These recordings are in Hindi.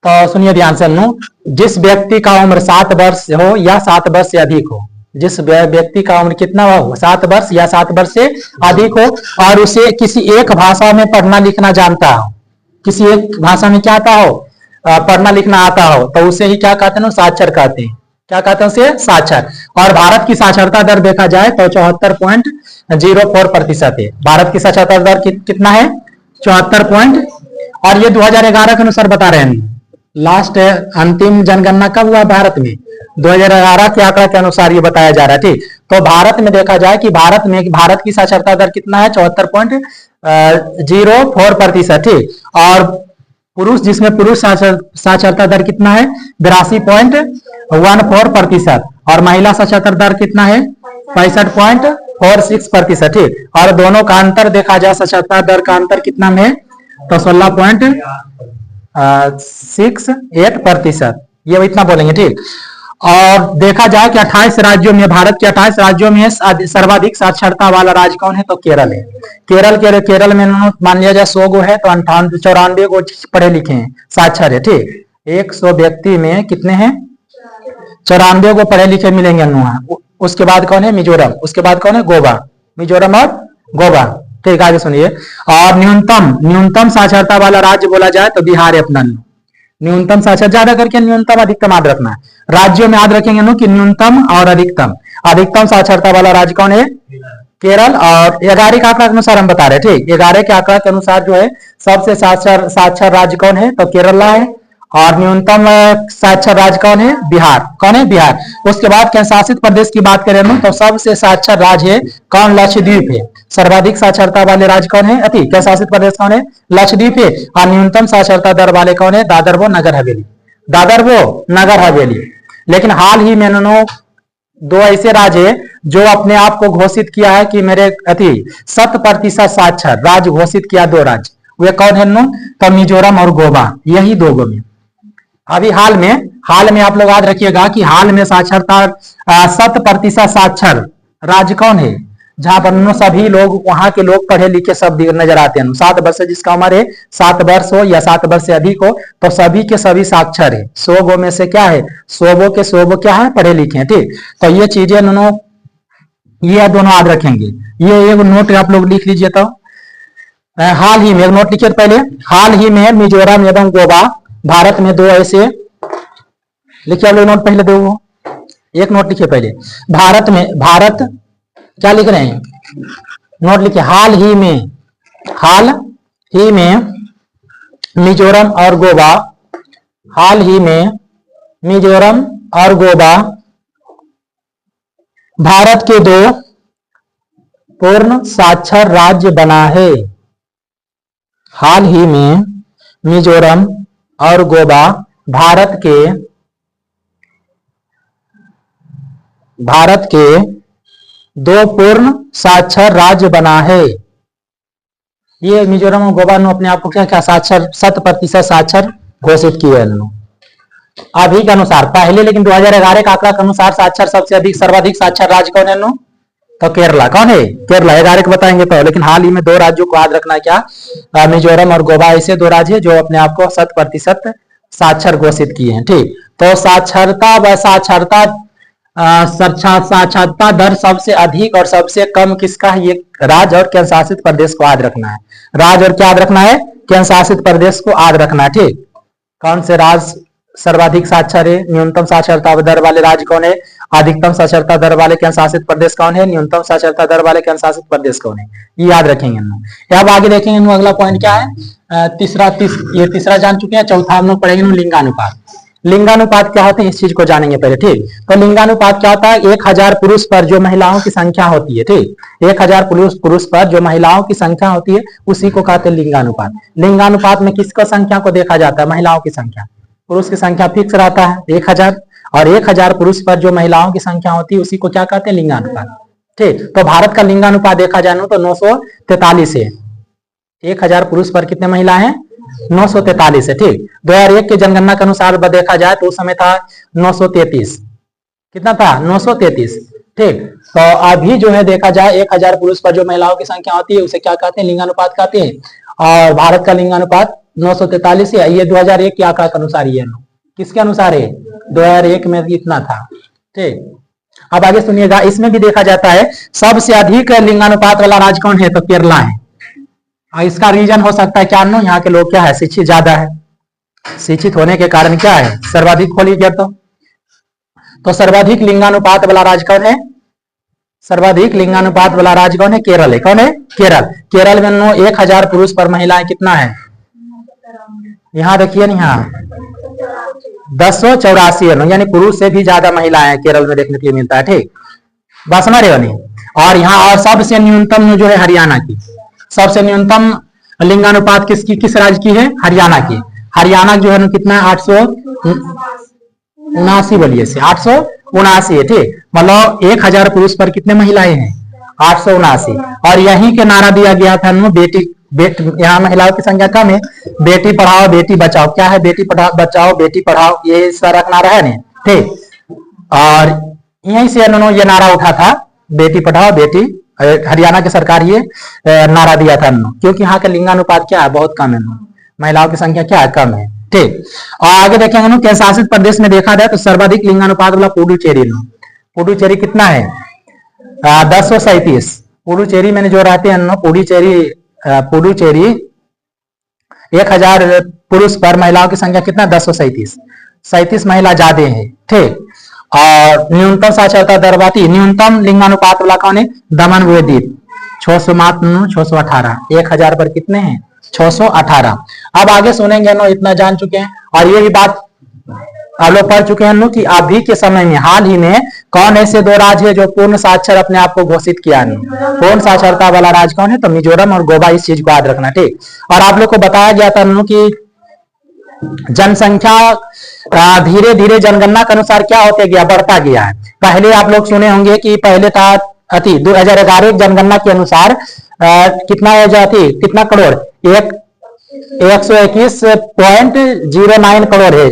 तो सुनिए ध्यान से नु, जिस व्यक्ति का उम्र 7 वर्ष हो या 7 वर्ष से अधिक हो, जिस व्यक्ति का उम्र कितना हो, 7 वर्ष या 7 वर्ष से अधिक हो, और उसे किसी एक भाषा में पढ़ना लिखना जानता हो, किसी एक भाषा में क्या आता हो, पढ़ना लिखना आता हो, तो उसे ही क्या कहते हैं, साक्षर कहते हैं। क्या कहते हैं उसे? साक्षर। और भारत की साक्षरता दर देखा जाए तो 74.04% है। भारत की साक्षरता दर कितना है? 74 और ये 2011 के अनुसार बता रहे हैं। लास्ट अंतिम जनगणना कब हुआ भारत में? 2011 के आंकड़ा के अनुसार ये बताया जा रहा है। ठीक, तो भारत में देखा जाए कि भारत की साक्षरता दर कितना है? 74.04%। ठीक, और पुरुष, जिसमें पुरुष साक्षरता दर कितना है? 82.14%। और महिला साक्षरता दर कितना है? 65.46%। ठीक, और दोनों का अंतर देखा जाए, साक्षरता दर का अंतर कितना में? तो 16.68%। ये इतना बोलेंगे। ठीक, और देखा जाए कि 28 राज्यों में, भारत के 28 राज्यों में सर्वाधिक साक्षरता वाला राज्य कौन है? तो केरल है। केरल में मान लिया जाए 100 गो है तो 94 गो पढ़े लिखे हैं, साक्षर है। ठीक, 100 व्यक्ति में कितने हैं? 94 गो पढ़े लिखे मिलेंगे। उसके बाद कौन है? मिजोरम। उसके बाद कौन है? गोवा। मिजोरम और गोवा। ठीक, आगे सुनिए। और न्यूनतम साक्षरता वाला राज्य बोला जाए तो बिहार है अपना। न्यूनतम साक्षर, ज्यादा करके न्यूनतम अधिकतम याद रखना है। राज्यों में याद रखेंगे कि न्यूनतम और अधिकतम। अधिकतम साक्षरता वाला राज्य कौन है? केरल। और 11 के आंकड़ा के अनुसार हम बता रहे। ठीक, 11 के आंकड़ा के अनुसार जो है सबसे साक्षर राज्य कौन है? तो केरला है। और न्यूनतम साक्षर राज्य कौन है? बिहार। कौन है? बिहार। उसके बाद केंद्र शासित प्रदेश की बात करें तो सबसे साक्षर राज्य है कौन? लक्षद्वीप है। सर्वाधिक साक्षरता वाले राज्य कौन है? केंद्र शासित प्रदेश कौन है? लक्षद्वीप है। और न्यूनतम साक्षरता दर वाले कौन है? दादर व नगर हवेली। दादर व नगर हवेली। लेकिन हाल ही में इन्होंने 2 ऐसे राज्य है जो अपने आप को घोषित किया है कि मेरे 100% साक्षर राज्य घोषित किया। 2 राज्य, वे कौन है? तो मिजोरम और गोवा। यही 2 गो में अभी हाल में आप लोग याद रखिएगा कि हाल में साक्षरता 100% साक्षर राज्य कौन है? जहां पर सभी लोग, वहां के लोग पढ़े लिखे सब नजर आते हैं। 7 वर्ष से जिसका उम्र है 7 वर्ष हो या 7 वर्ष से अधिक हो, तो सभी के सभी साक्षर है। 100 गो में से क्या है? 100 गो के 100 गो क्या है? पढ़े लिखे हैं। ठीक, तो ये चीजें ये दोनों याद रखेंगे। ये एक नोट आप लोग लिख लीजिए। तो हाल ही में एक नोट लिखिए पहले। हाल ही में मिजोरम एवं गोवा भारत में 2 ऐसे, लिखिए आप लोग नोट पहले 2, एक नोट लिखिए पहले। भारत क्या लिख रहे हैं? नोट लिखिए। हाल ही में मिजोरम और गोवा, हाल ही में मिजोरम और गोवा भारत के 2 पूर्ण साक्षर राज्य बना है। हाल ही में मिजोरम और गोवा भारत के 2 पूर्ण साक्षर राज्य बना है। ये मिजोरम और गोवा ने अपने आप को क्या साक्षर 100% साक्षर घोषित किया है अभी के अनुसार। पहले लेकिन 2011 का आंकड़ा के अनुसार साक्षर सर्वाधिक साक्षर राज्य कौन है? तो केरला। कौन है? केरला। 11 को बताएंगे तो। लेकिन हाल ही में 2 राज्यों को याद रखना है, क्या? मिजोरम और गोवा ऐसे 2 राज्य है जो अपने आप को 100% साक्षर घोषित किए हैं। ठीक, तो साक्षरता दर सबसे अधिक और सबसे कम किसका है? ये राज्य और केंद्र शासित प्रदेश को याद रखना है। राज्य और क्या याद रखना है? केंद्र शासित प्रदेश को याद रखना है। ठीक, कौन से राज्य सर्वाधिक साक्षर है? न्यूनतम साक्षरता दर वाले राज्य कौन है? अधिकतम साक्षरता दर वाले केंद्र शासित प्रदेश कौन है? न्यूनतम साक्षरता दर वाले केंद्र शासित प्रदेश कौन है? ये याद रखेंगे। अब आगे देखेंगे अगला पॉइंट क्या है? ये तीसरा जान चुके हैं। चौथा हम लोग पढ़ेंगे लिंगानुपात। लिंगानुपात क्या होते हैं इस चीज को जानेंगे पहले। ठीक, तो लिंगानुपात क्या होता है? 1000 पुरुष पर जो महिलाओं की संख्या होती है। ठीक, 1000 पुरुष पर जो महिलाओं की संख्या होती है उसी को कहते हैं लिंगानुपात। लिंगानुपात में किसका संख्या को देखा जाता है? महिलाओं की संख्या। पुरुष की संख्या फिक्स रहता है 1000, और 1000 पुरुष पर जो महिलाओं की संख्या होती है उसी को क्या कहते हैं? लिंगानुपात। ठीक, तो भारत का लिंगानुपात देखा जाए तो 943 है। 1000 पुरुष पर कितने महिला हैं? 943 है। ठीक, 2001 के जनगणना के अनुसार देखा जाए तो उस समय था 933। कितना था? 933। ठीक, तो अभी जो है देखा जाए 1000 पुरुष पर जो महिलाओं की संख्या होती है उसे क्या कहते हैं? लिंगानुपात कहते हैं। और भारत का लिंगानुपात 943 है। ये 2001 के आंकड़ा के अनुसार ये किसके अनुसार है? 2001 में इतना था। ठीक, अब आगे सुनिएगा। इसमें भी देखा जाता है सबसे अधिक लिंगानुपात वाला राज्य कौन है? तो केरला है। और इसका रीजन हो सकता है क्या? यहाँ के लोग क्या है? शिक्षित ज्यादा है। शिक्षित होने के कारण क्या है? सर्वाधिक खोली गया। तो सर्वाधिक लिंगानुपात वाला राज्य कौन है? सर्वाधिक लिंगानुपात वाला राज्य कौन है? केरल है। कौन है? केरल। केरल में 1000 पुरुष पर महिलाएं कितना है? यहाँ देखिए, यहाँ 1084 है, यानी पुरुष से भी ज्यादा महिलाएं केरल में देखने के लिए मिलता है। ठीक, बात समझ रहे हो नहीं? और यहाँ और सबसे न्यूनतम जो है हरियाणा की, सबसे न्यूनतम लिंगानुपात किसकी, किस राज्य की है? हरियाणा की। हरियाणा जो है कितना? 879 बोलिए से 879 है। ठीक, मतलब 1000 पुरुष पर कितने महिलाएं हैं? 879। और यहीं के नारा दिया गया था बेटी यहाँ महिलाओं की संख्या कम है, बेटी पढ़ाओ बेटी बचाओ। क्या है? बेटी बचाओ बेटी पढ़ाओ, ये सारा नारा है नहीं? ठीक, और यहीं से इन्होंने ये नारा उठा था, बेटी पढ़ाओ बेटी, हरियाणा की सरकार ये नारा दिया था क्योंकि यहाँ का लिंगानुपात क्या है? बहुत कम है, महिलाओं की संख्या क्या है? कम है। ठीक, और आगे देखेंगे केंद्र शासित प्रदेश में देखा जाए तो सर्वाधिक लिंगानुपात वाला पुडुचेरी। पुडुचेरी कितना है? 1037। पुडुचेरी में जो रहते हैं पुडुचेरी 1000 पुरुष पर महिलाओं की संख्या कितना? 1037 महिला ज्यादा है। ठीक, और न्यूनतम साक्षरता दर बाती, न्यूनतम लिंगानुपात वाला कौन है? दमन व दीव 618। 1000 पर कितने हैं? 618। अब आगे सुनेंगे इतना जान चुके हैं। और ये भी बात आप लोग पढ़ चुके हैं कि अभी के समय में हाल ही में कौन ऐसे 2 राज्य है जो पूर्ण साक्षर अपने आप को घोषित किया है? पूर्ण साक्षरता वाला राज्य कौन है? तो मिजोरम और गोवा। इस चीज को याद रखना। ठीक, और आप लोग को बताया गया था कि जनसंख्या धीरे धीरे जनगणना के अनुसार क्या होते गया? बढ़ता गया है। पहले आप लोग सुने होंगे कि पहले था 2011 जनगणना के अनुसार कितना हो जाती? कितना करोड़? 121.09 करोड़ है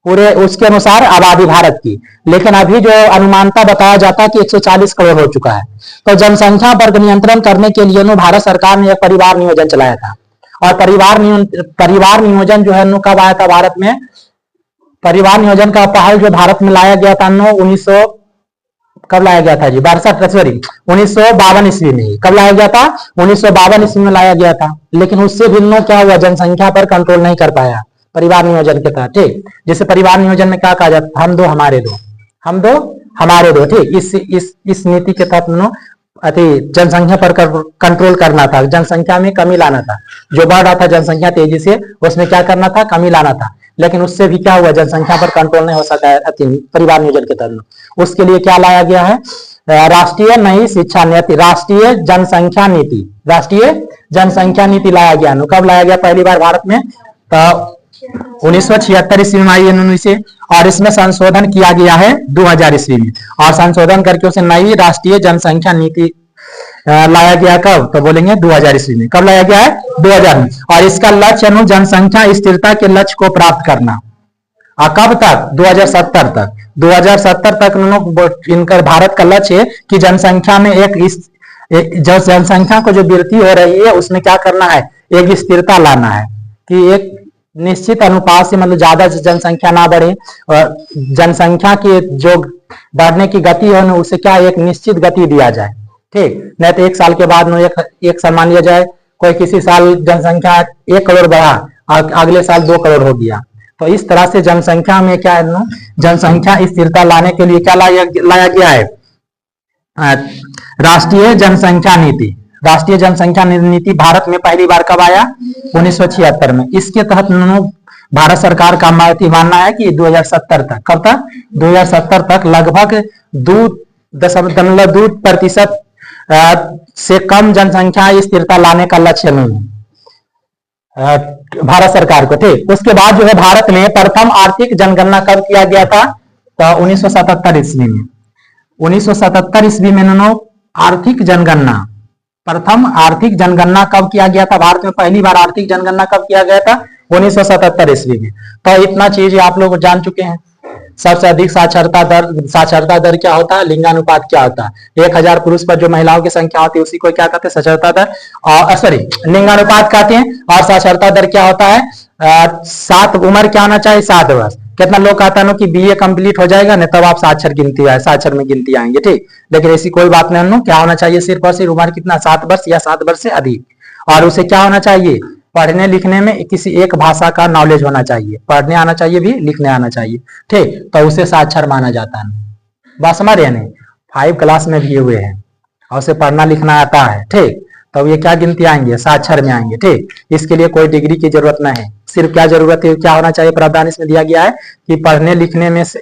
पूरे, उसके अनुसार आबादी भारत की। लेकिन अभी जो अनुमानता बताया जाता है कि 140 करोड़ हो चुका है। तो जनसंख्या पर नियंत्रण करने के लिए भारत सरकार ने एक परिवार नियोजन चलाया था। और परिवार नियोजन जो है कब आया था भारत में? परिवार नियोजन का पहल जो भारत में लाया गया था 1900 कब लाया गया था जी? 1952 ईस्वी में। कब लाया गया था? 1952 ईस्वी में लाया गया था। लेकिन उससे भी क्या हुआ? जनसंख्या पर कंट्रोल नहीं कर पाया परिवार नियोजन के तहत। ठीक, जैसे परिवार नियोजन में क्या कहा जाता? हम दो हमारे दो, हम दो हमारे दो। ठीक, इस नीति के तहत जनसंख्या पर कंट्रोल करना था, जनसंख्या में कमी लाना था। जो बढ़ रहा था जनसंख्या तेजी से, उसमें क्या करना था? कमी लाना था। लेकिन उससे भी क्या हुआ? जनसंख्या पर कंट्रोल नहीं हो सका है परिवार नियोजन के तहत। उसके लिए क्या लाया गया है? राष्ट्रीय नई शिक्षा नीति, राष्ट्रीय जनसंख्या नीति, राष्ट्रीय जनसंख्या नीति लाया गया। कब लाया गया पहली बार भारत में? तो 1976 ईस्वी में आई है इसे, और इसमें संशोधन किया गया है 2000 ईस्वी में। और संशोधन करके उसे नई राष्ट्रीय जनसंख्या नीति लाया गया। कब? तो बोलेंगे 2000 ईस्वी में। कब लाया गया है? 2000 में। और इसका लक्ष्य जनसंख्या स्थिरता के लक्ष्य को प्राप्त करना। और कब तक? 2070 तक। 2070 तक इनका भारत का लक्ष्य है कि जनसंख्या में जो जनसंख्या को जो वृद्धि हो रही है उसमें क्या करना है? एक स्थिरता लाना है कि एक निश्चित अनुपात से, मतलब ज्यादा जनसंख्या ना बढ़े, और जनसंख्या की जो बढ़ने की गति है उसे क्या एक निश्चित गति दिया जाए। ठीक, नहीं तो एक साल के बाद एक साल मान लिया जाए कोई किसी साल जनसंख्या 1 करोड़ बढ़ा और अगले साल 2 करोड़ हो गया। तो इस तरह से जनसंख्या में क्या है? जनसंख्या स्थिरता लाने के लिए क्या लाया गया है? राष्ट्रीय जनसंख्या नीति। राष्ट्रीय जनसंख्या नीति भारत में पहली बार कब आया? 1976 में। इसके तहत भारत सरकार का मानना है कि 2070 तक, कब तक? 2070 तक लगभग 2.2% से कम जनसंख्या स्थिरता लाने का लक्ष्य नहीं है भारत सरकार को। ठीक, उसके बाद जो है भारत में प्रथम आर्थिक जनगणना कब किया गया था? तो 1977 ईस्वी में। 1977 ईस्वी में इन्होंने आर्थिक जनगणना, प्रथम आर्थिक जनगणना कब किया गया था भारत में? पहली बार आर्थिक जनगणना कब किया गया था? 1977 ईस्वी में। तो इतना चीज आप लोग जान चुके हैं। सबसे अधिक साक्षरता दर क्या होता है? लिंगानुपात क्या होता है? 1000 पुरुष पर जो महिलाओं की संख्या होती है उसी को क्या कहते हैं? साक्षरता दर, और सॉरी लिंगानुपात कहते हैं। और साक्षरता दर क्या होता है? 7 उम्र क्या होना चाहिए? 7 वर्ष। कितना लोग कहता है ना कि बीए कंप्लीट हो जाएगा ना तब आप साक्षर साक्षर में गिनती आएंगे, ठीक। लेकिन ऐसी कोई बात नहीं, क्या होना चाहिए? सिर्फ और सिर्फ उम्र कितना? 7 वर्ष या 7 वर्ष से अधिक। और उसे क्या होना चाहिए? पढ़ने लिखने में किसी एक भाषा का नॉलेज होना चाहिए, पढ़ने आना चाहिए भी, लिखने आना चाहिए, ठीक। तो उसे साक्षर माना जाता है। बात समझ रहे हैं? 5 क्लास में भी हुए हैं और उसे पढ़ना लिखना आता है, ठीक। तो ये क्या गिनती आएंगे? साक्षर में आएंगे, ठीक। इसके लिए कोई डिग्री की जरूरत नहीं है। सिर्फ क्या जरूरत है, क्या होना चाहिए? प्रावधान इसमें दिया गया है कि पढ़ने लिखने में से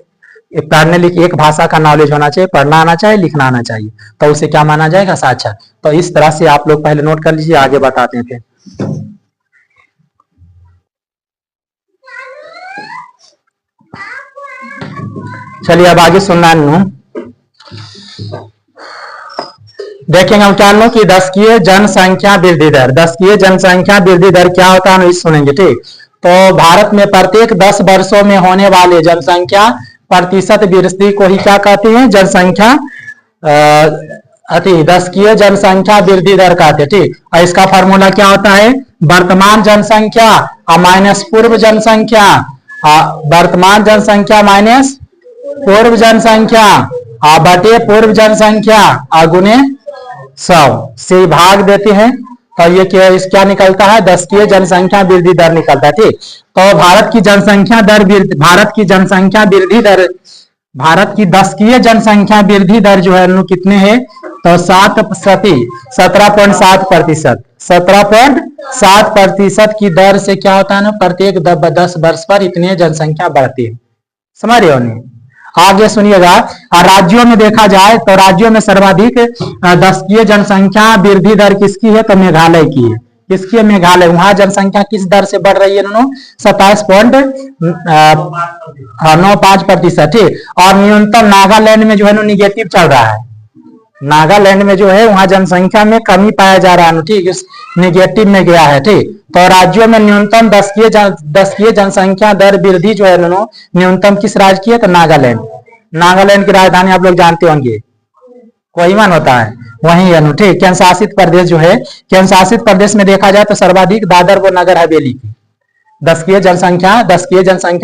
एक भाषा का नॉलेज होना चाहिए, पढ़ना आना चाहिए, लिखना आना चाहिए, तो उसे क्या माना जाएगा? साक्षर। तो इस तरह से आप लोग पहले नोट कर लीजिए, आगे बताते हैं फिर। चलिए अब आगे सुनना देखेंगे हम क्या कि दशकीय जनसंख्या वृद्धि दर। दशकीय जनसंख्या वृद्धि दर क्या होता है इस सुनेंगे, ठीक। तो भारत में प्रत्येक 10 वर्षों में होने वाले जनसंख्या प्रतिशत वृद्धि को ही क्या कहते हैं? जनसंख्या दशकीय जनसंख्या वृद्धि दर कहते हैं, ठीक। और इसका फॉर्मूला क्या होता है? वर्तमान जनसंख्या माइनस पूर्व जनसंख्या, वर्तमान जनसंख्या माइनस पूर्व जनसंख्या बटे पूर्व जनसंख्या गुने 100 से भाग देते हैं। तो ये क्या निकलता है? दशकीय जनसंख्या वृद्धि दर निकलता है, ठीक। तो भारत की जनसंख्या दर, भारत की जनसंख्या वृद्धि दर, भारत की दशकीय जनसंख्या वृद्धि दर जो है कितने है? तो 17.7%, 17.7% की दर से क्या होता है ना, प्रत्येक 10 वर्ष पर इतने जनसंख्या बढ़ती है। समझ रहे हो नहीं? आगे सुनिएगा। राज्यों में देखा जाए तो राज्यों में सर्वाधिक दशकीय जनसंख्या वृद्धि दर किसकी है? तो मेघालय की है। किसकी है? मेघालय। वहां जनसंख्या किस दर से बढ़ रही है? 27.95%, ठीक। और न्यूनतम नागालैंड में जो है निगेटिव चल रहा है। नागालैंड में जो है वहां जनसंख्या में कमी पाया जा रहा है, ठीक। निगेटिव में गया है, ठीक। तो राज्यों में न्यूनतम दशकीय जनसंख्या दर वृद्धि जो है न्यूनतम किस राज्य की है? तो नागालैंड। नागालैंड की राजधानी आप लोग जानते होंगे, कोहिमा होता है, वही है, ठीक। केंद्र शासित प्रदेश जो है, केंद्र शासित प्रदेश में देखा जाए तो सर्वाधिक दादर व नगर हवेली की दशकीय जनसंख्या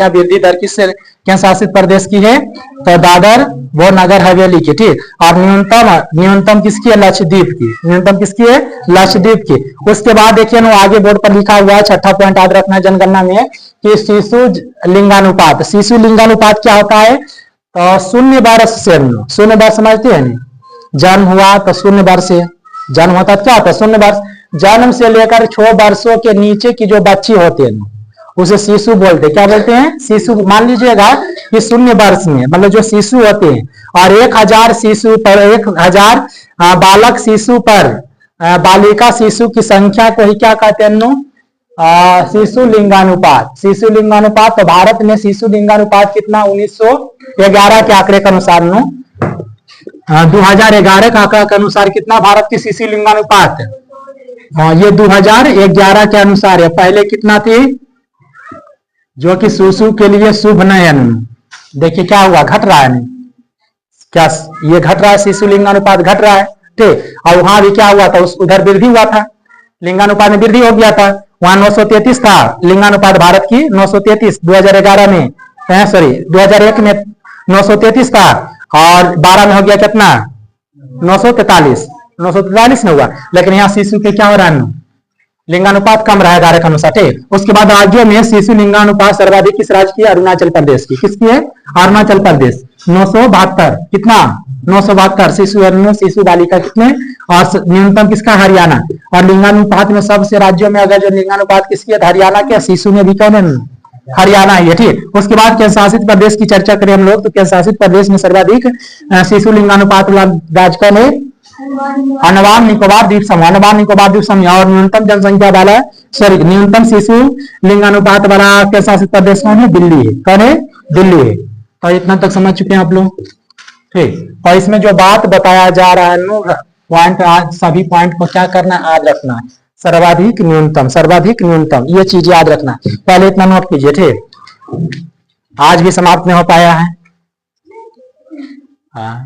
वृद्धि दर किस केंद्र शासित प्रदेश की है? तो दादर वो नगर हवेली की, ठीक। और न्यूनतम किसकी है? लक्षद्वीप की। न्यूनतम किसकी है? लक्षद्वीप की। उसके बाद देखिए आगे बोर्ड पर लिखा हुआ है, 6ठा पॉइंट याद रखना जनगणना में कि शिशु लिंगानुपात। शिशु लिंगानुपात क्या होता है? तो 0 वर्ष से 0 वर्ष समझते हैं? जन्म हुआ तो 0 वर्ष से जन्म होता, क्या होता है? 0 वर्ष। जन्म से लेकर 6 वर्षों के नीचे की जो बच्ची होती है उसे शिशु बोलते हैं। क्या बोलते हैं? शिशु। मान लीजिएगा कि 0 वर्ष में मतलब जो शिशु होते हैं, और 1000 शिशु पर 1000 बालक शिशु पर बालिका शिशु की संख्या को ही क्या कहते हैं? शिशु लिंगानुपात। शिशु लिंगानुपात। तो भारत में शिशु लिंगानुपात कितना? 1911 के आंकड़े के अनुसार 2011 का आंकड़ा के अनुसार कितना भारत की शिशु लिंगानुपात? ये 2011 के अनुसार है। पहले कितना थी? जो कि शिशु के लिए शुभ नयन। देखिए क्या हुआ? घट रहा है नहीं क्या? ये घट रहा है, शिशु लिंगानुपात घट रहा है, ठीक। और वहां भी क्या हुआ था? उधर वृद्धि हुआ था, लिंगानुपात में वृद्धि हो गया था। वहां 933 था लिंगानुपात भारत की, 933 2011 में, सॉरी 2001 में 933 था, और 12 में हो गया कितना? 943 में हुआ। लेकिन यहाँ शिशु के क्या हो रहा है? लिंगानुपात कम रहा है धारा के अनुसार, ठीक। उसके बाद राज्यों में शिशु लिंगानुपात सर्वाधिक किस राज्य की? अरुणाचल प्रदेश की। किसकी है? अरुणाचल प्रदेश। 972। कितना? 972 शिशु बालिका कितने? और न्यूनतम किसका? हरियाणा। और लिंगानुपात में सबसे राज्यों में अगर जो लिंगानुपात किसकी है? हरियाणा के। शिशु में भी कौन है? हरियाणा है, ठीक। उसके बाद केंद्र शासित प्रदेश की चर्चा करें हम लोग तो केंद्र शासित प्रदेश में सर्वाधिक शिशु लिंगानुपात वाला राज्य कौन है? अंडमान निकोबार द्वीप समूह। अंडमान निकोबार द्वीप समूह। और न्यूनतम जनसंख्या वाला, सॉरी न्यूनतम शिशु लिंगानुपात वाला केंद्र शासित प्रदेश कौन है? दिल्ली है। कौन है? दिल्ली है। तो इतना तक समझ चुके हैं आप लोग, ठीक। और इसमें जो बात बताया जा रहा है पॉइंट, आज सभी पॉइंट को क्या करना? याद रखना। सर्वाधिक न्यूनतम, सर्वाधिक न्यूनतम, ये चीज याद रखना। पहले इतना नोट कीजिए, ठीक। आज भी समाप्त नहीं हो पाया है। हाँ।